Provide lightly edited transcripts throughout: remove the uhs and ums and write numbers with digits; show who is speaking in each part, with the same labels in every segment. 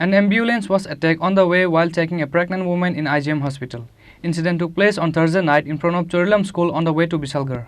Speaker 1: An ambulance was attacked on the way while taking a pregnant woman in IGM Hospital. Incident took place on Thursday night in front of Chorilam School on the way to Bisalgarh.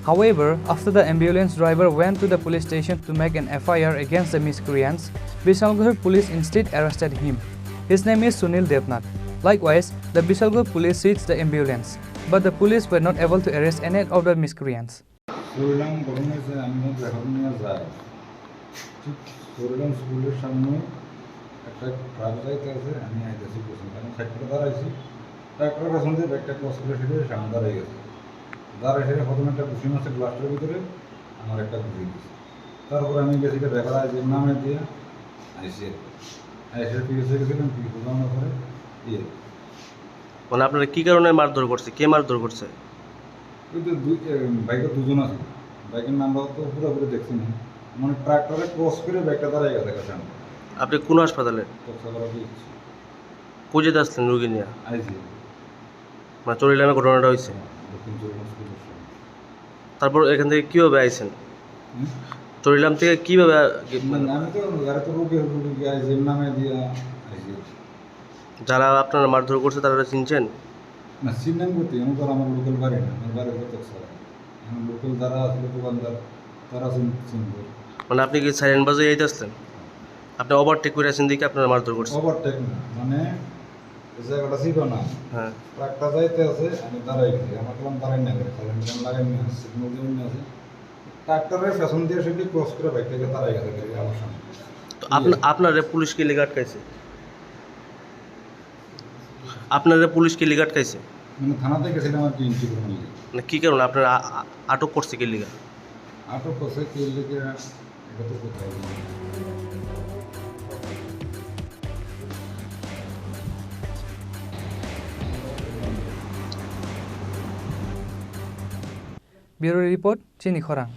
Speaker 1: However, after the ambulance driver went to the police station to make an FIR against the miscreants, Bisalgarh police instead arrested him. His name is Sunil Devnath. Likewise, the Bisalgarh police seized the ambulance, but the police were not able to arrest any of the miscreants.
Speaker 2: দাঁড়া এসে প্রথমে একটা ঘুষি মারছে গ্লাসটার ভিতরে আমার একটা ঘুষি দিয়েছে তারপরে আমি গেছি ড্রাইভার আইজিএম নামে দিয়ে আইসে পিএসে গেছিলাম পিএসে যাওয়ার পরে
Speaker 3: মানে আপনারা কী কারণে মারধর করছে, কে মারধর করছে?
Speaker 2: ওই তো বাইকের দুজন আছে, বাইকের নাম্বার তো পুরোপুরি দেখছি না, মানে ট্রাক্টরে ক্রস করে বাইকটা দাঁড়াই গেছে সামনে।
Speaker 3: আপনি কোন হাসপাতালে? কই যেতে আসলেন রুগী নিয়ে?
Speaker 2: আইজিএম
Speaker 3: মানে চরিলামে ঘটনাটা হয়েছে। তারপর এখান থেকে কীভাবে আইছেন? চরিলাম থেকে কীভাবে?
Speaker 2: আমি তো গাড়ি তো রুগী আইজিএম নামে দিয়ে
Speaker 3: যারা আপনারা মারধর করছে তারা চিনছেন
Speaker 2: না? চিনলেন করতে আমি তো আমার লোকাল বাড়ি না, আমার বাড়ি কত আমার লোকাল যারা আসলে দোকানদার তারা চিনবে।
Speaker 3: মানে আপনি কি সাইলেন্ট বাজে এইতে আসলেন? আপনি ওভারটেক করে আছেন দেখে আপনারা মারধর করছেন?
Speaker 2: ওভারটেক না, মানে এই জায়গাটা ছিল না,
Speaker 3: হ্যাঁ
Speaker 2: ট্রাকটা যাইতে আছে আমি দাঁড়াই গেছি, আমার কেমন দাঁড়াই না গেছে সাইলেন্ট লাগাই নিয়ে আসছে, সিগন্যাল দিয়ে নিয়ে আসে ট্রাক্টরের পেছন দিয়ে সেটি ক্রস করে বাইকটাকে দাঁড়াই গেছে আমার সামনে।
Speaker 3: তো আপনারা পুলিশ কি লেগে আটকাইছে? আপনারা পুলিশ কি লেগে আটকাইছে?
Speaker 2: মানে থানাতে গেছিলাম আর কি ইন্ট্রি করে নিয়ে।
Speaker 3: মানে কী কারণে আপনারা আটক করছে কি লেগে?
Speaker 2: আটক করছে কি লেগে এটা তো কোথায়
Speaker 1: Bureau Report, Chini Khorang.